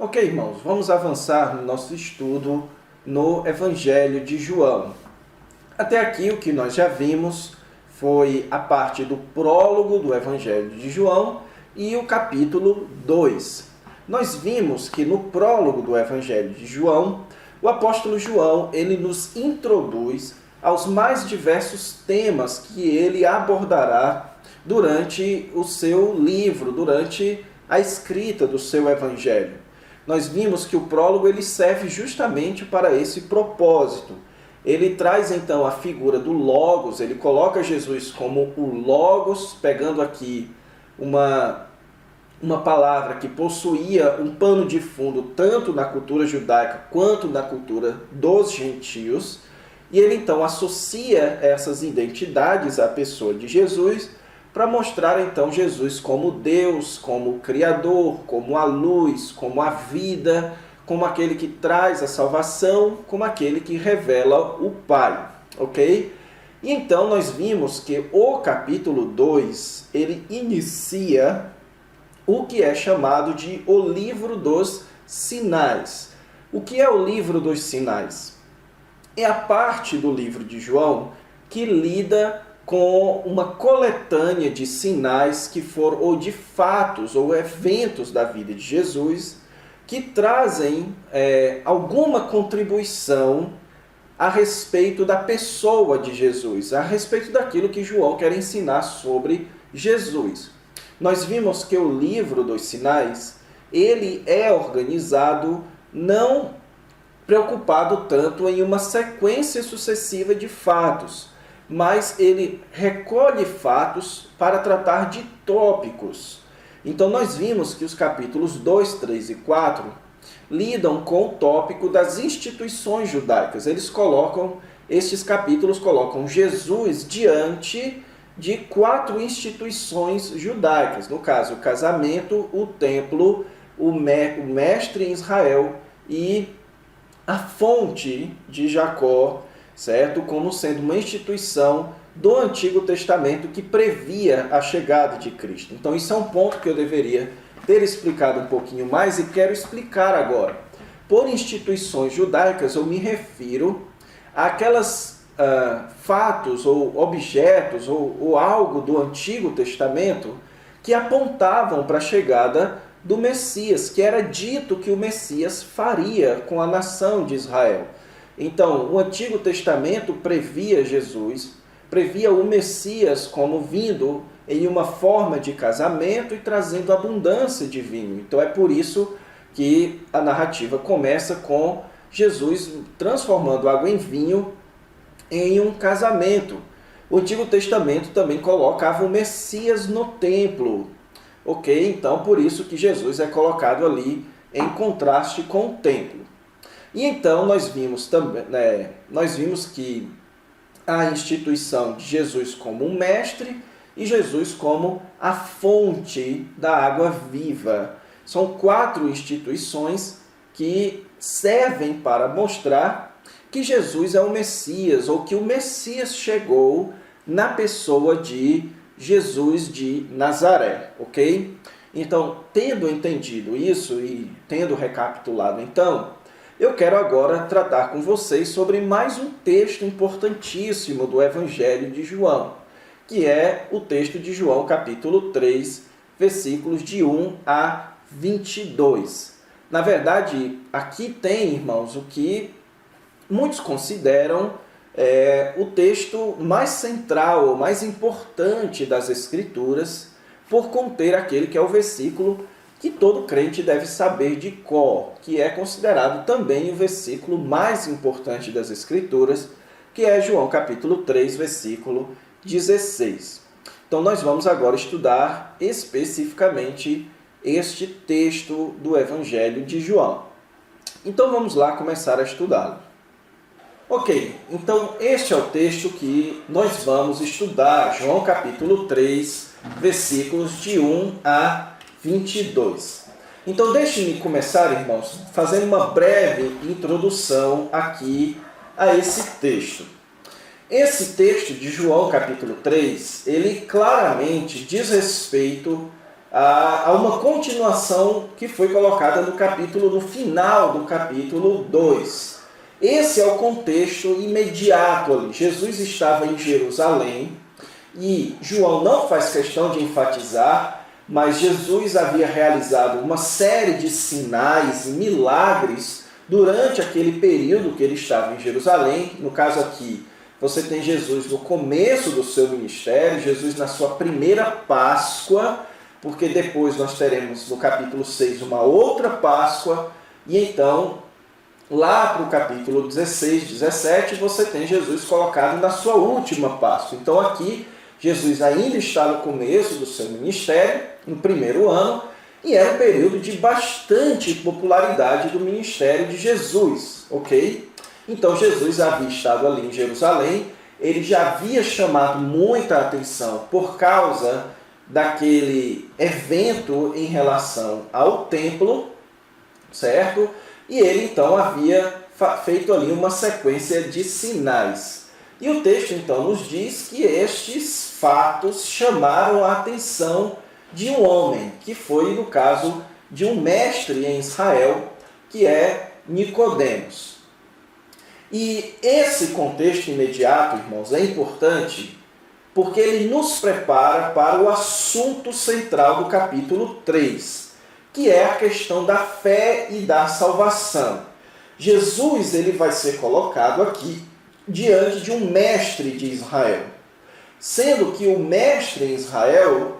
Ok, irmãos, vamos avançar no nosso estudo no Evangelho de João. Até aqui o que nós já vimos foi a parte do prólogo do Evangelho de João e o capítulo 2. Nós vimos que no prólogo do Evangelho de João, o apóstolo João ele nos introduz aos mais diversos temas que ele abordará durante o seu livro, durante a escrita do seu Evangelho. Nós vimos que o prólogo ele serve justamente para esse propósito. Ele traz então a figura do Logos, ele coloca Jesus como o Logos, pegando aqui uma palavra que possuía um pano de fundo tanto na cultura judaica quanto na cultura dos gentios, e ele então associa essas identidades à pessoa de Jesus para mostrar então Jesus como Deus, como o Criador, como a luz, como a vida, como aquele que traz a salvação, como aquele que revela o Pai, ok? E então nós vimos que o capítulo 2, ele inicia o que é chamado de o livro dos sinais. O que é o livro dos sinais? É a parte do livro de João que lida com uma coletânea de sinais que foram, ou de fatos, ou eventos da vida de Jesus, que trazem alguma contribuição a respeito da pessoa de Jesus, a respeito daquilo que João quer ensinar sobre Jesus. Nós vimos que o livro dos sinais, ele é organizado não preocupado tanto em uma sequência sucessiva de fatos, mas ele recolhe fatos para tratar de tópicos. Então nós vimos que os capítulos 2, 3 e 4 lidam com o tópico das instituições judaicas. Estes capítulos colocam Jesus diante de 4 instituições judaicas. No caso, o casamento, o templo, o mestre em Israel e a fonte de Jacó, certo? Como sendo uma instituição do Antigo Testamento que previa a chegada de Cristo. Então isso é um ponto que eu deveria ter explicado um pouquinho mais e quero explicar agora. Por instituições judaicas eu me refiro àquelas fatos ou objetos ou algo do Antigo Testamento que apontavam para a chegada do Messias, que era dito que o Messias faria com a nação de Israel. Então, o Antigo Testamento previa Jesus, previa o Messias como vindo em uma forma de casamento e trazendo abundância de vinho. Então, é por isso que a narrativa começa com Jesus transformando água em vinho em um casamento. O Antigo Testamento também colocava o Messias no templo. Ok? Então, por isso que Jesus é colocado ali em contraste com o templo. E então nós vimos que a instituição de Jesus como um mestre e Jesus como a fonte da água viva. São 4 instituições que servem para mostrar que Jesus é o Messias, ou que o Messias chegou na pessoa de Jesus de Nazaré, ok? Então, tendo entendido isso e tendo recapitulado então, eu quero agora tratar com vocês sobre mais um texto importantíssimo do Evangelho de João, que é o texto de João, capítulo 3, versículos de 1 a 22. Na verdade, aqui tem, irmãos, o que muitos consideram o texto mais central, mais importante das Escrituras, por conter aquele que é o versículo que todo crente deve saber de cor, que é considerado também o versículo mais importante das Escrituras, que é João capítulo 3, versículo 16. Então nós vamos agora estudar especificamente este texto do Evangelho de João. Então vamos lá começar a estudá-lo. Ok, então este é o texto que nós vamos estudar, João capítulo 3, versículos de 1 a 22. Então deixe-me começar, irmãos, fazendo uma breve introdução aqui a esse texto. Esse texto de João capítulo 3, ele claramente diz respeito a uma continuação que foi colocada no final do capítulo 2. Esse é o contexto imediato ali. Jesus estava em Jerusalém e João não faz questão de enfatizar, mas Jesus havia realizado uma série de sinais e milagres durante aquele período que ele estava em Jerusalém. No caso aqui, você tem Jesus no começo do seu ministério, Jesus na sua primeira Páscoa, porque depois nós teremos no capítulo 6 uma outra Páscoa, e então, lá para o capítulo 16, 17, você tem Jesus colocado na sua última Páscoa. Então aqui, Jesus ainda está no começo do seu ministério, no primeiro ano, e era um período de bastante popularidade do ministério de Jesus, ok? Então Jesus havia estado ali em Jerusalém, ele já havia chamado muita atenção por causa daquele evento em relação ao templo, certo? E ele então havia feito ali uma sequência de sinais. E o texto então nos diz que estes fatos chamaram a atenção de um homem, que foi no caso de um mestre em Israel, que é Nicodemos. E esse contexto imediato, irmãos, é importante porque ele nos prepara para o assunto central do capítulo 3, que é a questão da fé e da salvação. Jesus ele vai ser colocado aqui diante de um mestre de Israel, sendo que o mestre em Israel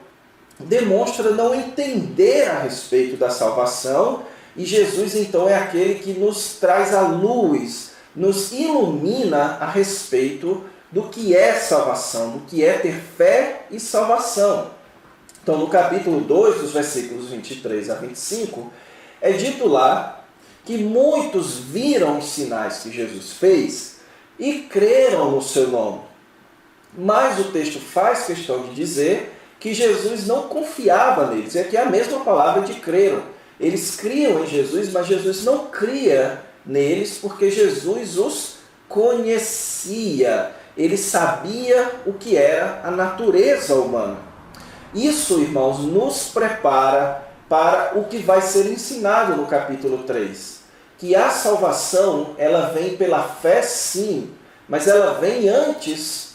demonstra não entender a respeito da salvação, e Jesus então é aquele que nos traz a luz, nos ilumina a respeito do que é salvação, do que é ter fé e salvação. Então, no capítulo 2, dos versículos 23 a 25, é dito lá que muitos viram os sinais que Jesus fez e creram no seu nome. Mas o texto faz questão de dizer que Jesus não confiava neles. E aqui é a mesma palavra de creram. Eles criam em Jesus, mas Jesus não cria neles porque Jesus os conhecia. Ele sabia o que era a natureza humana. Isso, irmãos, nos prepara para o que vai ser ensinado no capítulo 3. Que a salvação, ela vem pela fé sim, mas ela vem antes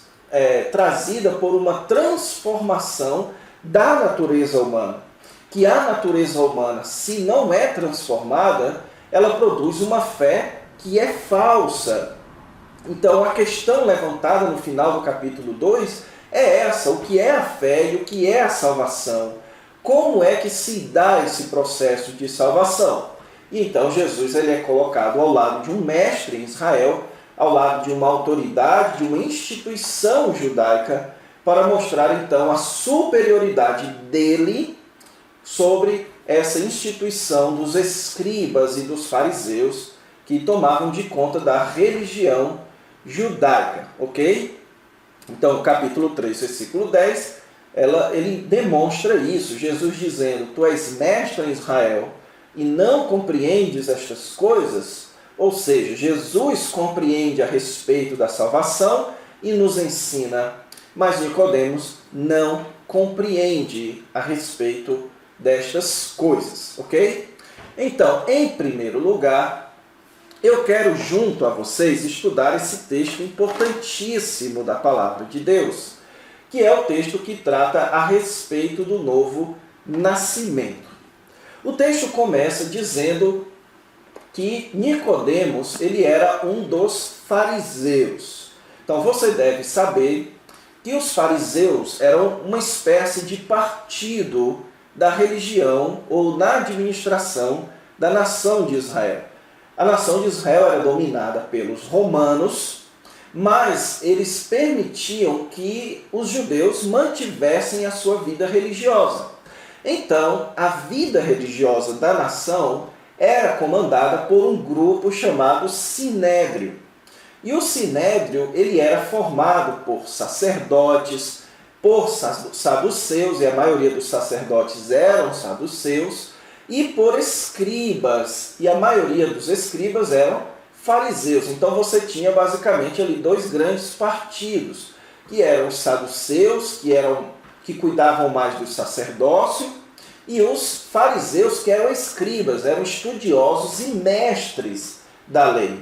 trazida por uma transformação da natureza humana. Que a natureza humana, se não é transformada, ela produz uma fé que é falsa. Então, a questão levantada no final do capítulo 2 é essa: o que é a fé e o que é a salvação? Como é que se dá esse processo de salvação? E então, Jesus ele é colocado ao lado de um mestre em Israel, ao lado de uma autoridade, de uma instituição judaica, para mostrar então a superioridade dele sobre essa instituição dos escribas e dos fariseus que tomavam de conta da religião judaica, ok? Então, capítulo 3, versículo 10, ele demonstra isso, Jesus dizendo: tu és mestre em Israel e não compreendes estas coisas? Ou seja, Jesus compreende a respeito da salvação e nos ensina, mas Nicodemos não compreende a respeito destas coisas, ok? Então, em primeiro lugar, eu quero junto a vocês estudar esse texto importantíssimo da Palavra de Deus, que é o texto que trata a respeito do novo nascimento. O texto começa dizendo que Nicodemos ele era um dos fariseus. Então você deve saber que os fariseus eram uma espécie de partido da religião ou na administração da nação de Israel. A nação de Israel era dominada pelos romanos, mas eles permitiam que os judeus mantivessem a sua vida religiosa. Então, a vida religiosa da nação era comandada por um grupo chamado Sinédrio. E o Sinédrio ele era formado por sacerdotes, por saduceus, e a maioria dos sacerdotes eram saduceus, e por escribas, e a maioria dos escribas eram fariseus. Então você tinha basicamente ali dois grandes partidos, que eram os saduceus, que cuidavam mais do sacerdócio, e os fariseus, que eram escribas, eram estudiosos e mestres da lei.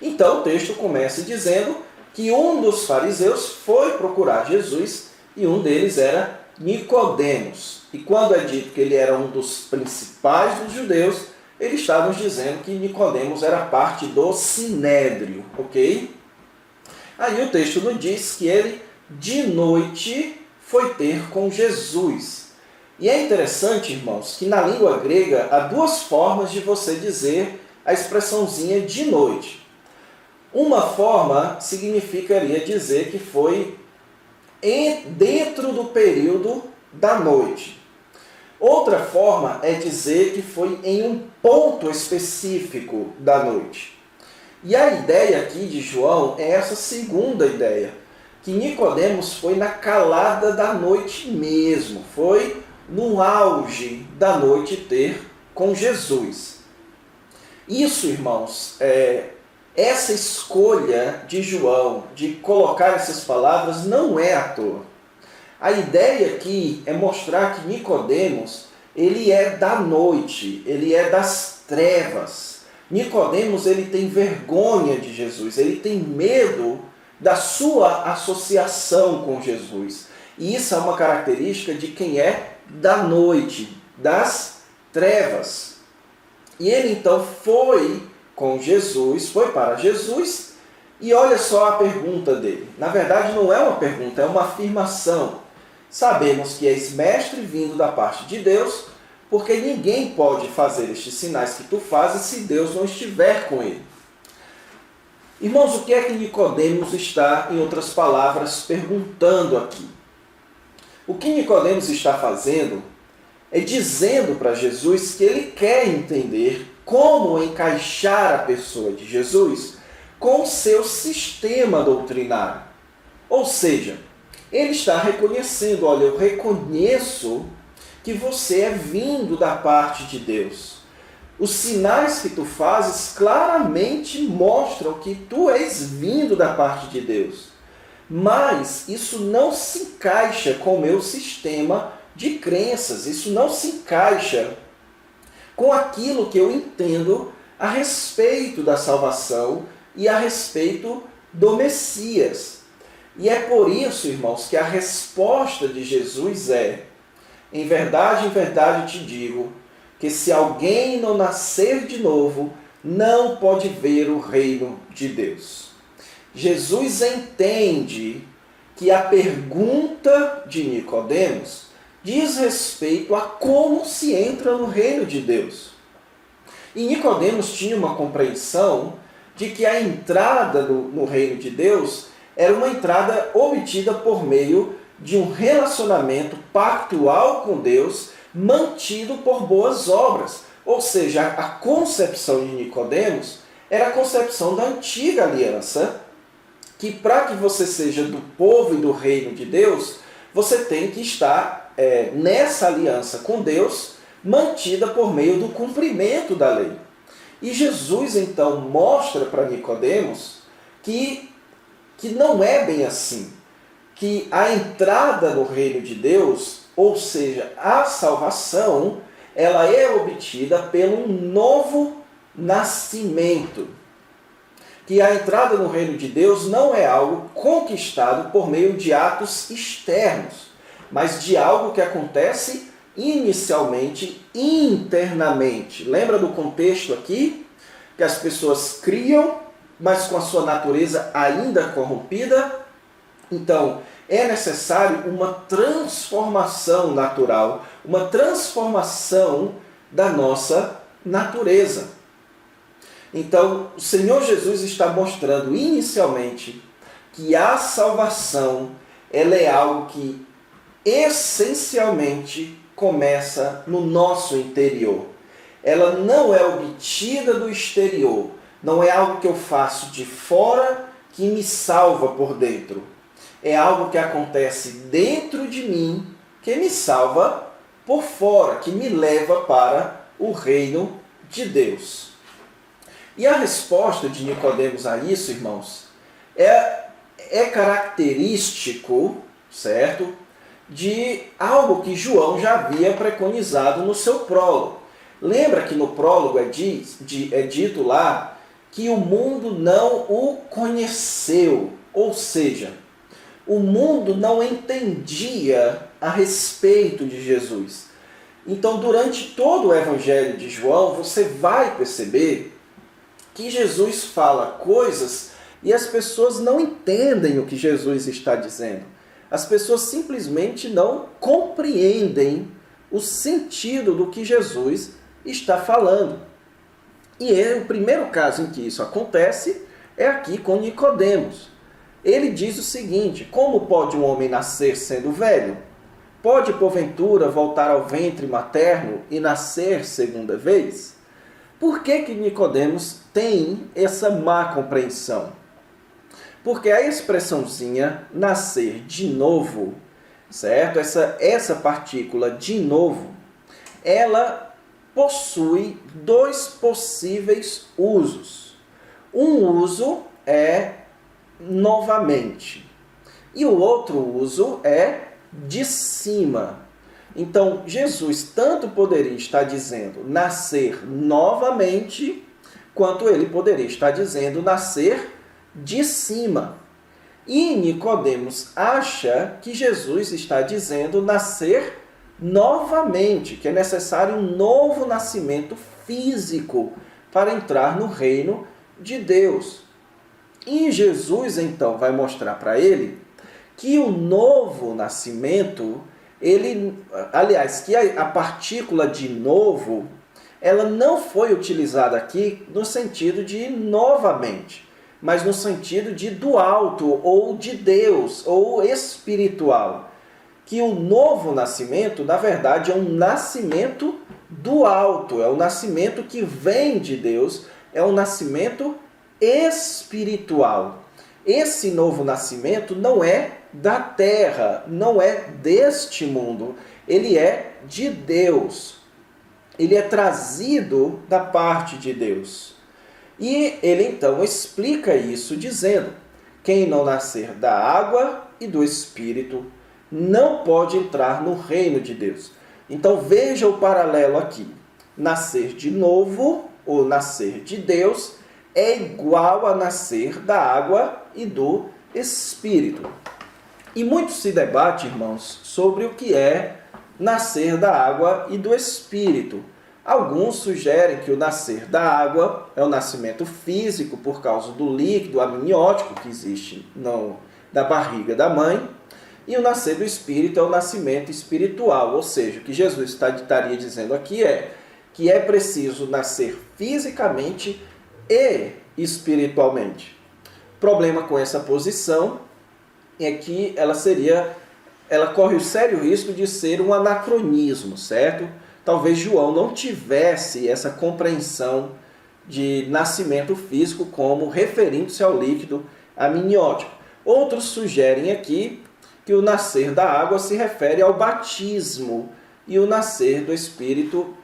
Então o texto começa dizendo que um dos fariseus foi procurar Jesus e um deles era Nicodemos. E quando é dito que ele era um dos principais dos judeus, ele está nos dizendo que Nicodemos era parte do sinédrio, ok? Aí o texto nos diz que ele, de noite, foi ter com Jesus. E é interessante, irmãos, que na língua grega há duas formas de você dizer a expressãozinha de noite. Uma forma significaria dizer que foi dentro do período da noite. Outra forma é dizer que foi em um ponto específico da noite. E a ideia aqui de João é essa segunda ideia, que Nicodemos foi na calada da noite mesmo, foi no auge da noite ter com Jesus. Isso, irmãos, essa escolha de João de colocar essas palavras não é à toa. A ideia aqui é mostrar que Nicodemos, ele é da noite, ele é das trevas. Nicodemos, ele tem vergonha de Jesus, ele tem medo da sua associação com Jesus. E isso é uma característica de quem é da noite, das trevas. E ele então foi com Jesus, foi para Jesus, e olha só a pergunta dele. Na verdade não é uma pergunta, é uma afirmação. Sabemos que és mestre vindo da parte de Deus, porque ninguém pode fazer estes sinais que tu fazes se Deus não estiver com ele. Irmãos, o que é que Nicodemos está, em outras palavras, perguntando aqui? O que Nicodemos está fazendo é dizendo para Jesus que ele quer entender como encaixar a pessoa de Jesus com o seu sistema doutrinário. Ou seja, ele está reconhecendo, olha, eu reconheço que você é vindo da parte de Deus. Os sinais que tu fazes claramente mostram que tu és vindo da parte de Deus. Mas isso não se encaixa com o meu sistema de crenças, isso não se encaixa com aquilo que eu entendo a respeito da salvação e a respeito do Messias. E é por isso, irmãos, que a resposta de Jesus é: em verdade, eu te digo, que se alguém não nascer de novo, não pode ver o reino de Deus. Jesus entende que a pergunta de Nicodemos diz respeito a como se entra no reino de Deus. E Nicodemos tinha uma compreensão de que a entrada no reino de Deus era uma entrada obtida por meio de um relacionamento pactual com Deus, mantido por boas obras. Ou seja, a concepção de Nicodemos era a concepção da antiga aliança, que para que você seja do povo e do reino de Deus, você tem que estar nessa aliança com Deus, mantida por meio do cumprimento da lei. E Jesus então mostra para Nicodemos que não é bem assim, que a entrada no reino de Deus, ou seja, a salvação, ela é obtida pelo novo nascimento. Que a entrada no reino de Deus não é algo conquistado por meio de atos externos, mas de algo que acontece inicialmente, internamente. Lembra do contexto aqui? Que as pessoas criam, mas com a sua natureza ainda corrompida. Então, é necessário uma transformação natural, uma transformação da nossa natureza. Então, o Senhor Jesus está mostrando inicialmente que a salvação ela é algo que essencialmente começa no nosso interior. Ela não é obtida do exterior, não é algo que eu faço de fora que me salva por dentro. É algo que acontece dentro de mim que me salva por fora, que me leva para o reino de Deus. E a resposta de Nicodemos a isso, irmãos, é característico, certo? de algo que João já havia preconizado no seu prólogo. Lembra que no prólogo é dito lá que o mundo não o conheceu, ou seja, o mundo não entendia a respeito de Jesus. Então, durante todo o Evangelho de João, você vai perceber que Jesus fala coisas e as pessoas não entendem o que Jesus está dizendo. As pessoas simplesmente não compreendem o sentido do que Jesus está falando. E o primeiro caso em que isso acontece é aqui com Nicodemos. Ele diz o seguinte: como pode um homem nascer sendo velho? Pode, porventura, voltar ao ventre materno e nascer segunda vez? Por que Nicodemos tem essa má compreensão? Porque a expressãozinha nascer de novo, certo? Essa partícula de novo, ela possui dois possíveis usos. Um uso é novamente e o outro uso é de cima. Então, Jesus tanto poderia estar dizendo nascer novamente, quanto ele poderia estar dizendo nascer de cima. E Nicodemos acha que Jesus está dizendo nascer novamente, que é necessário um novo nascimento físico para entrar no reino de Deus. E Jesus então vai mostrar para ele que o novo nascimento, que a partícula de novo, ela não foi utilizada aqui no sentido de novamente, mas no sentido de do alto, ou de Deus, ou espiritual. Que o novo nascimento, na verdade, é um nascimento do alto, é um nascimento que vem de Deus, é um nascimento espiritual. Esse novo nascimento não é da terra, não é deste mundo, ele é de Deus. Ele é trazido da parte de Deus. E ele então explica isso dizendo: quem não nascer da água e do Espírito não pode entrar no reino de Deus. Então veja o paralelo aqui. Nascer de novo, ou nascer de Deus, é igual a nascer da água e do Espírito. E muito se debate, irmãos, sobre o que é nascer da água e do Espírito. Alguns sugerem que o nascer da água é o nascimento físico por causa do líquido amniótico que existe na barriga da mãe. E o nascer do Espírito é o nascimento espiritual, ou seja, o que Jesus estaria dizendo aqui é que é preciso nascer fisicamente e espiritualmente. O problema com essa posição é que ela corre o sério risco de ser um anacronismo, certo? Talvez João não tivesse essa compreensão de nascimento físico como referindo-se ao líquido amniótico. Outros sugerem aqui que o nascer da água se refere ao batismo e o nascer do Espírito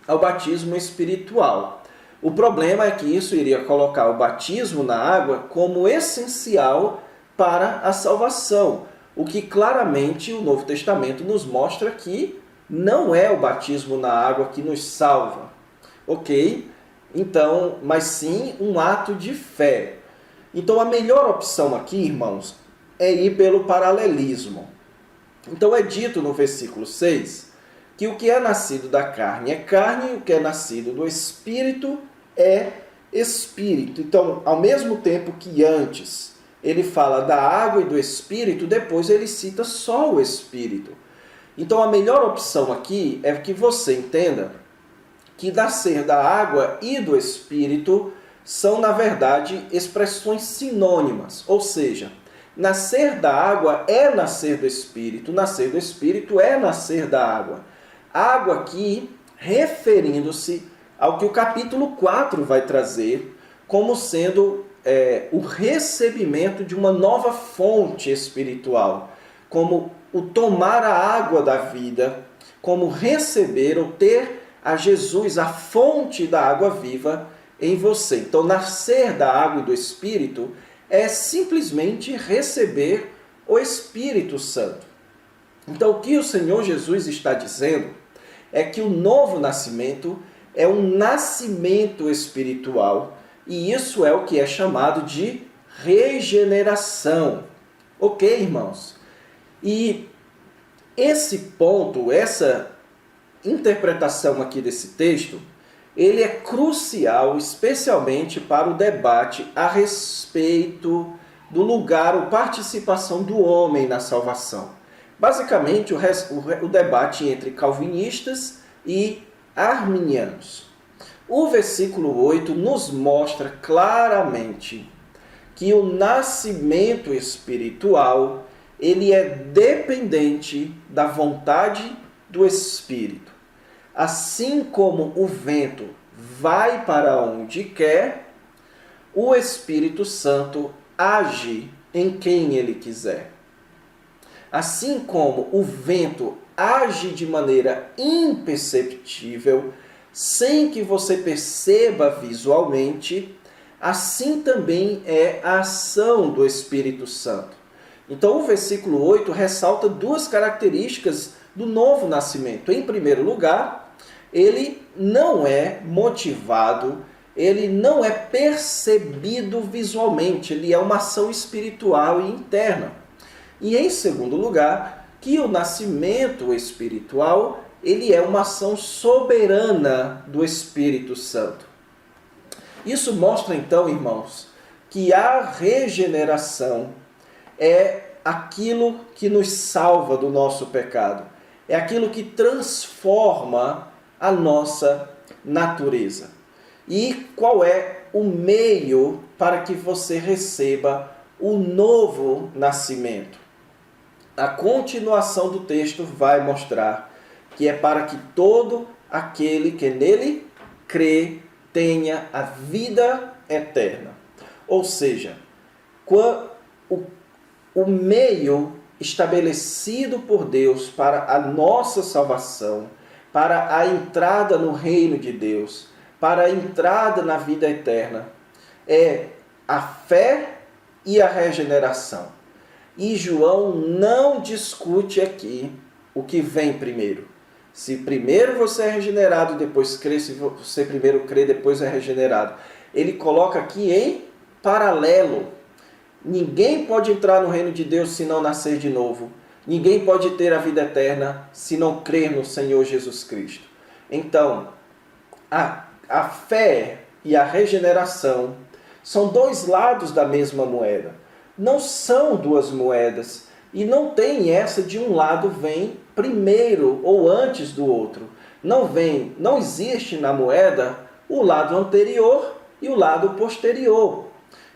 ao batismo espiritual. O problema é que isso iria colocar o batismo na água como essencial para a salvação, o que claramente o Novo Testamento nos mostra que não é o batismo na água que nos salva, ok? Então, mas sim um ato de fé. Então a melhor opção aqui, irmãos, é ir pelo paralelismo. Então é dito no versículo 6 que o que é nascido da carne é carne, e o que é nascido do Espírito é Espírito. Então, ao mesmo tempo que antes ele fala da água e do Espírito, depois ele cita só o Espírito. Então a melhor opção aqui é que você entenda que nascer da água e do Espírito são, na verdade, expressões sinônimas. Ou seja, nascer da água é nascer do Espírito é nascer da água. Água aqui referindo-se ao que o capítulo 4 vai trazer como sendo o recebimento de uma nova fonte espiritual, como o tomar a água da vida, como receber ou ter a Jesus, a fonte da água viva, em você. Então, nascer da água e do Espírito é simplesmente receber o Espírito Santo. Então, o que o Senhor Jesus está dizendo é que o novo nascimento é um nascimento espiritual, e isso é o que é chamado de regeneração. Ok, irmãos? E esse ponto, essa interpretação aqui desse texto, ele é crucial, especialmente para o debate a respeito do lugar ou participação do homem na salvação. Basicamente, o debate entre calvinistas e arminianos. O versículo 8 nos mostra claramente que o nascimento espiritual ele é dependente da vontade do Espírito. Assim como o vento vai para onde quer, o Espírito Santo age em quem ele quiser. Assim como o vento age de maneira imperceptível, sem que você perceba visualmente, assim também é a ação do Espírito Santo. Então, o versículo 8 ressalta duas características do novo nascimento. Em primeiro lugar, ele não é motivado, ele não é percebido visualmente, ele é uma ação espiritual e interna. E em segundo lugar, que o nascimento espiritual, ele é uma ação soberana do Espírito Santo. Isso mostra então, irmãos, que a regeneração é aquilo que nos salva do nosso pecado. É aquilo que transforma a nossa natureza. E qual é o meio para que você receba o novo nascimento? A continuação do texto vai mostrar que é para que todo aquele que nele crê tenha a vida eterna. Ou seja, o meio estabelecido por Deus para a nossa salvação, para a entrada no reino de Deus, para a entrada na vida eterna, é a fé e a regeneração. E João não discute aqui o que vem primeiro. Se primeiro você é regenerado, depois crê, se você primeiro crê, depois é regenerado. Ele coloca aqui em paralelo. Ninguém pode entrar no reino de Deus se não nascer de novo. Ninguém pode ter a vida eterna se não crer no Senhor Jesus Cristo. Então, a fé e a regeneração são dois lados da mesma moeda. Não são duas moedas. E não tem essa de um lado vem primeiro ou antes do outro. Não existe na moeda o lado anterior e o lado posterior.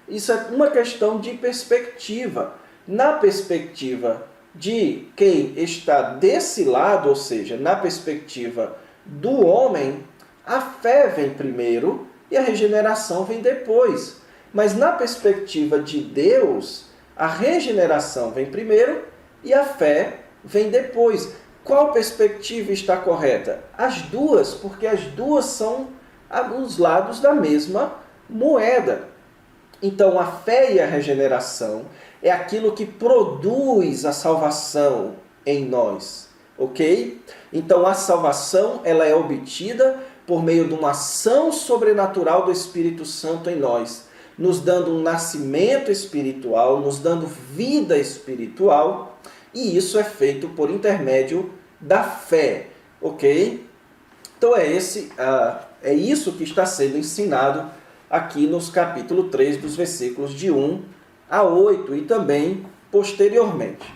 Isso é uma questão de perspectiva. Na perspectiva de quem está desse lado, ou seja, na perspectiva do homem, a fé vem primeiro e a regeneração vem depois. Mas na perspectiva de Deus, a regeneração vem primeiro e a fé vem depois. Qual perspectiva está correta? As duas, porque as duas são os lados da mesma moeda. Então, a fé e a regeneração é aquilo que produz a salvação em nós, ok? Então, a salvação ela é obtida por meio de uma ação sobrenatural do Espírito Santo em nós, nos dando um nascimento espiritual, nos dando vida espiritual, e isso é feito por intermédio da fé, ok? Então, é isso que está sendo ensinado aqui nos capítulo 3, dos versículos de 1 a 8 e também posteriormente.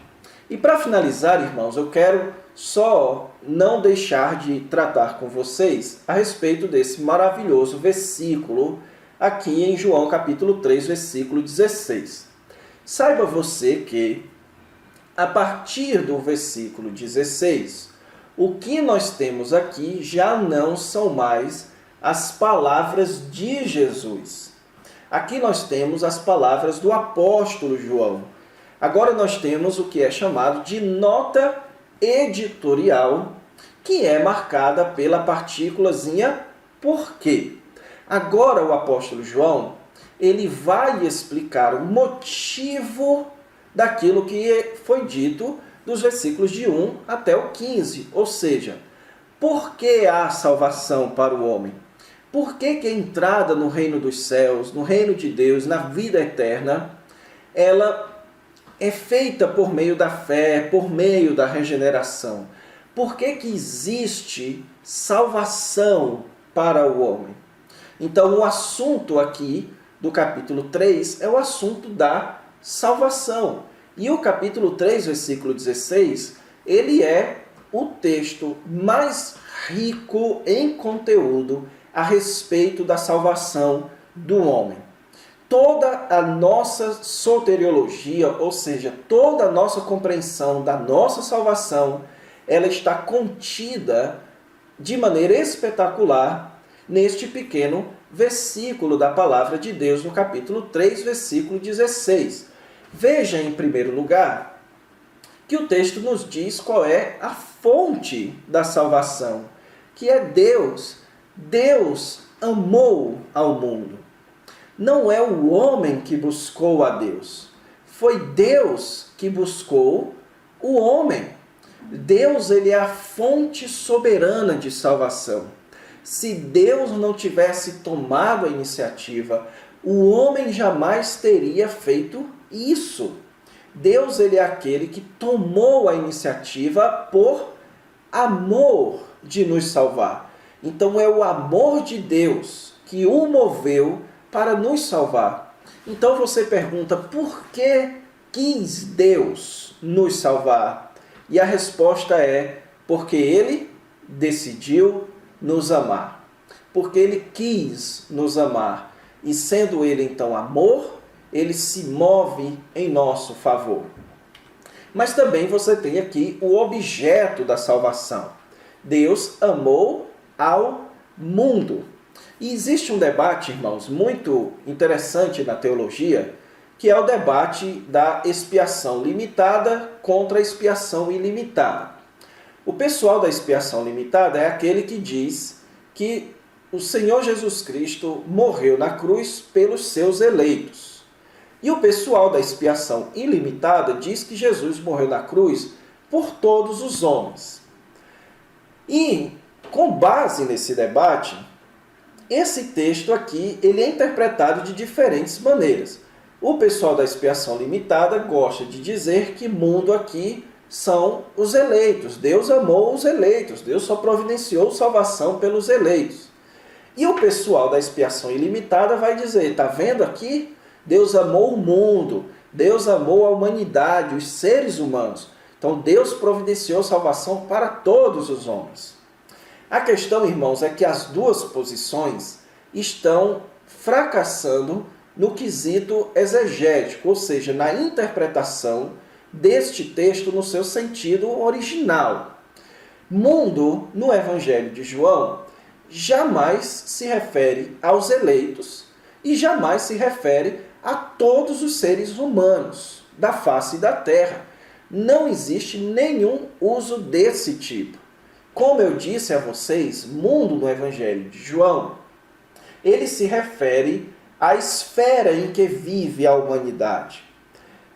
E para finalizar, irmãos, eu quero só não deixar de tratar com vocês a respeito desse maravilhoso versículo aqui em João capítulo 3, versículo 16. Saiba você que, a partir do versículo 16, o que nós temos aqui já não são mais as palavras de Jesus. Aqui nós temos as palavras do apóstolo João. Agora nós temos o que é chamado de nota editorial, que é marcada pela partículazinha por quê. Agora o apóstolo João, ele vai explicar o motivo daquilo que foi dito dos versículos de 1 até o 15. Ou seja, por que há salvação para o homem? Por que a entrada no reino dos céus, no reino de Deus, na vida eterna, ela é feita por meio da fé, por meio da regeneração? Por que existe salvação para o homem? Então, o assunto aqui do capítulo 3 é o assunto da salvação. E o capítulo 3, versículo 16, ele é o texto mais rico em conteúdo a respeito da salvação do homem. Toda a nossa soteriologia, ou seja, toda a nossa compreensão da nossa salvação, ela está contida de maneira espetacular neste pequeno versículo da palavra de Deus, no capítulo 3, versículo 16. Veja, em primeiro lugar, que o texto nos diz qual é a fonte da salvação, que é Deus. Deus amou ao mundo. Não é o homem que buscou a Deus. Foi Deus que buscou o homem. Deus, ele é a fonte soberana de salvação. Se Deus não tivesse tomado a iniciativa, o homem jamais teria feito isso. Deus, ele é aquele que tomou a iniciativa por amor de nos salvar. Então é o amor de Deus que o moveu para nos salvar. Então você pergunta, por que quis Deus nos salvar? E a resposta é, porque Ele decidiu nos amar. Porque Ele quis nos amar. E sendo Ele então amor, Ele se move em nosso favor. Mas também você tem aqui o objeto da salvação. Deus amou ao mundo. E existe um debate, irmãos, muito interessante na teologia, que é o debate da expiação limitada contra a expiação ilimitada. O pessoal da expiação limitada é aquele que diz que o Senhor Jesus Cristo morreu na cruz pelos seus eleitos. E o pessoal da expiação ilimitada diz que Jesus morreu na cruz por todos os homens. E com base nesse debate, esse texto aqui ele é interpretado de diferentes maneiras. O pessoal da expiação limitada gosta de dizer que mundo aqui são os eleitos. Deus amou os eleitos. Deus só providenciou salvação pelos eleitos. E o pessoal da expiação ilimitada vai dizer, está vendo aqui? Deus amou o mundo. Deus amou a humanidade, os seres humanos. Então Deus providenciou salvação para todos os homens. A questão, irmãos, é que as duas posições estão fracassando no quesito exegético, ou seja, na interpretação deste texto no seu sentido original. Mundo, no Evangelho de João, jamais se refere aos eleitos e jamais se refere a todos os seres humanos da face da terra. Não existe nenhum uso desse tipo. Como eu disse a vocês, mundo no Evangelho de João, ele se refere à esfera em que vive a humanidade.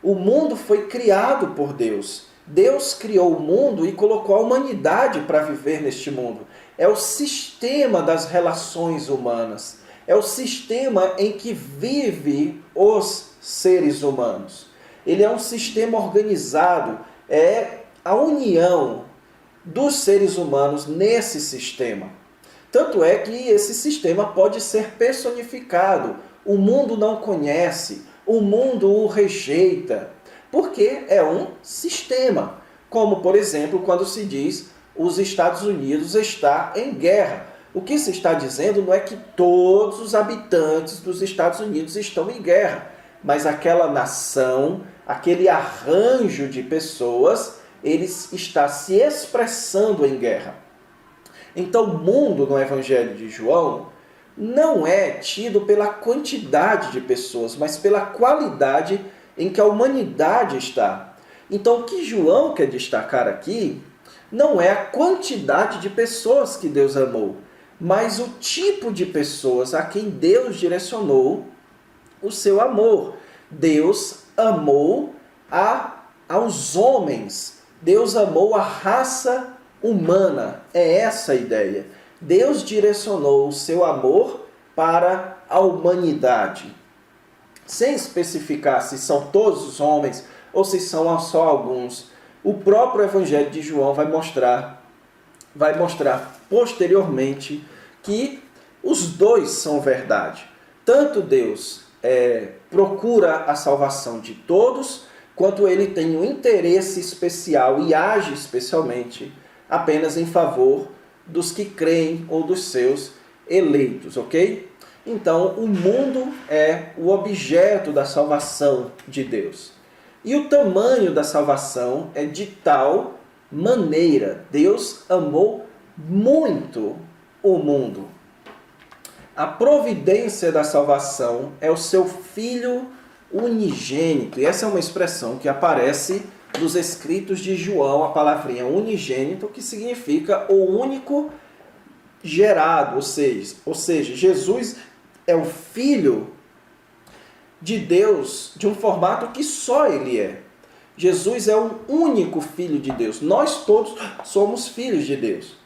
O mundo foi criado por Deus. Deus criou o mundo e colocou a humanidade para viver neste mundo. É o sistema das relações humanas. É o sistema em que vive os seres humanos. Ele é um sistema organizado, é a união dos seres humanos nesse sistema. Tanto é que esse sistema pode ser personificado. O mundo não conhece, o mundo o rejeita, porque é um sistema. Como, por exemplo, quando se diz os Estados Unidos está em guerra. O que se está dizendo não é que todos os habitantes dos Estados Unidos estão em guerra, mas aquela nação, aquele arranjo de pessoas, ele está se expressando em guerra. Então, o mundo no Evangelho de João não é tido pela quantidade de pessoas, mas pela qualidade em que a humanidade está. Então, o que João quer destacar aqui não é a quantidade de pessoas que Deus amou, mas o tipo de pessoas a quem Deus direcionou o seu amor. Deus amou aos homens Deus amou a raça humana. É essa a ideia. Deus direcionou o seu amor para a humanidade. Sem especificar se são todos os homens ou se são só alguns. O próprio Evangelho de João vai mostrar posteriormente que os dois são verdade. Tanto Deus procura a salvação de todos, quanto ele tem um interesse especial e age especialmente apenas em favor dos que creem ou dos seus eleitos, ok? Então, o mundo é o objeto da salvação de Deus. E o tamanho da salvação é de tal maneira. Deus amou muito o mundo. A providência da salvação é o seu Filho unigênito. E essa é uma expressão que aparece nos escritos de João, a palavrinha unigênito, que significa o único gerado, ou seja, Jesus é o Filho de Deus de um formato que só Ele é. Jesus é o único Filho de Deus. Nós todos somos filhos de Deus.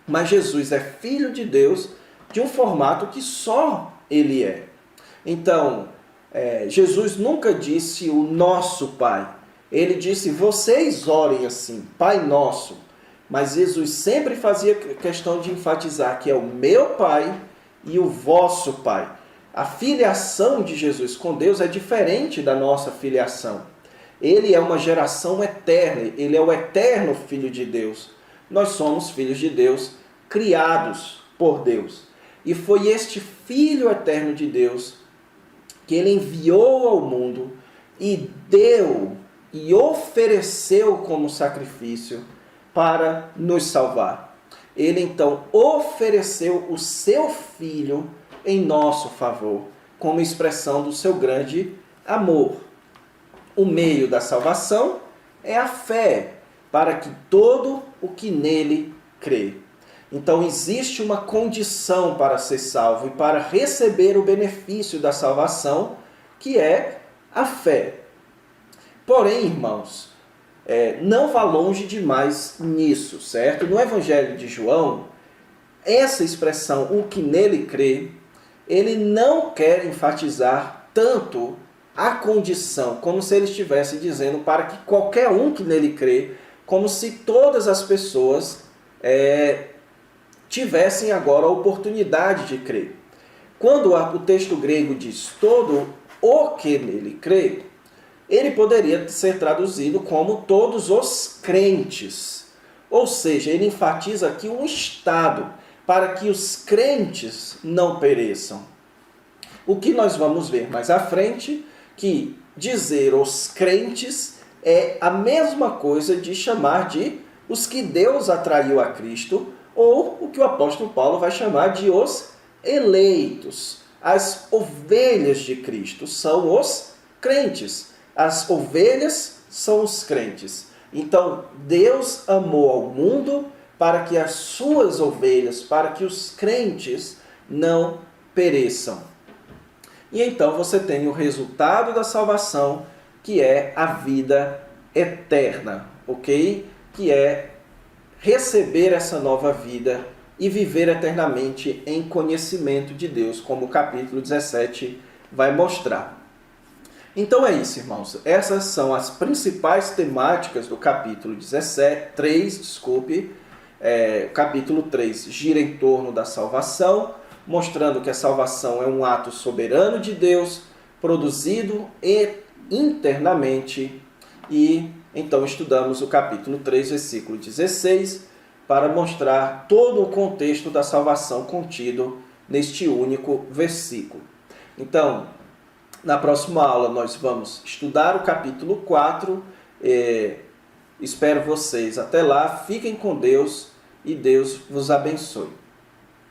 Mas Jesus é Filho de Deus de um formato que só Ele é. Então, Jesus nunca disse o nosso Pai. Ele disse, vocês orem assim, Pai Nosso. Mas Jesus sempre fazia questão de enfatizar que é o meu Pai e o vosso Pai. A filiação de Jesus com Deus é diferente da nossa filiação. Ele é uma geração eterna, ele é o eterno Filho de Deus. Nós somos filhos de Deus, criados por Deus. E foi este Filho eterno de Deus que ele enviou ao mundo e deu e ofereceu como sacrifício para nos salvar. Ele então ofereceu o seu Filho em nosso favor, como expressão do seu grande amor. O meio da salvação é a fé, para que todo o que nele crê. Então existe uma condição para ser salvo e para receber o benefício da salvação, que é a fé. Porém, irmãos, não vá longe demais nisso, certo? No Evangelho de João, essa expressão, o que nele crê, ele não quer enfatizar tanto a condição, como se ele estivesse dizendo para que qualquer um que nele crê, como se todas as pessoas tivessem agora a oportunidade de crer. Quando o texto grego diz todo o que nele crê, ele poderia ser traduzido como todos os crentes. Ou seja, ele enfatiza aqui um estado, para que os crentes não pereçam. O que nós vamos ver mais à frente, que dizer os crentes é a mesma coisa de chamar de os que Deus atraiu a Cristo, ou o que o apóstolo Paulo vai chamar de os eleitos. As ovelhas de Cristo são os crentes. As ovelhas são os crentes. Então, Deus amou ao mundo para que as suas ovelhas, para que os crentes não pereçam. E então você tem o resultado da salvação, que é a vida eterna, ok? Que é receber essa nova vida e viver eternamente em conhecimento de Deus, como o capítulo 17 vai mostrar. Então é isso, irmãos. Essas são as principais temáticas do capítulo 3. O capítulo 3 gira em torno da salvação, mostrando que a salvação é um ato soberano de Deus, produzido internamente. E então estudamos o capítulo 3, versículo 16, para mostrar todo o contexto da salvação contido neste único versículo. Então, na próxima aula nós vamos estudar o capítulo 4. Espero vocês até lá. Fiquem com Deus e Deus vos abençoe.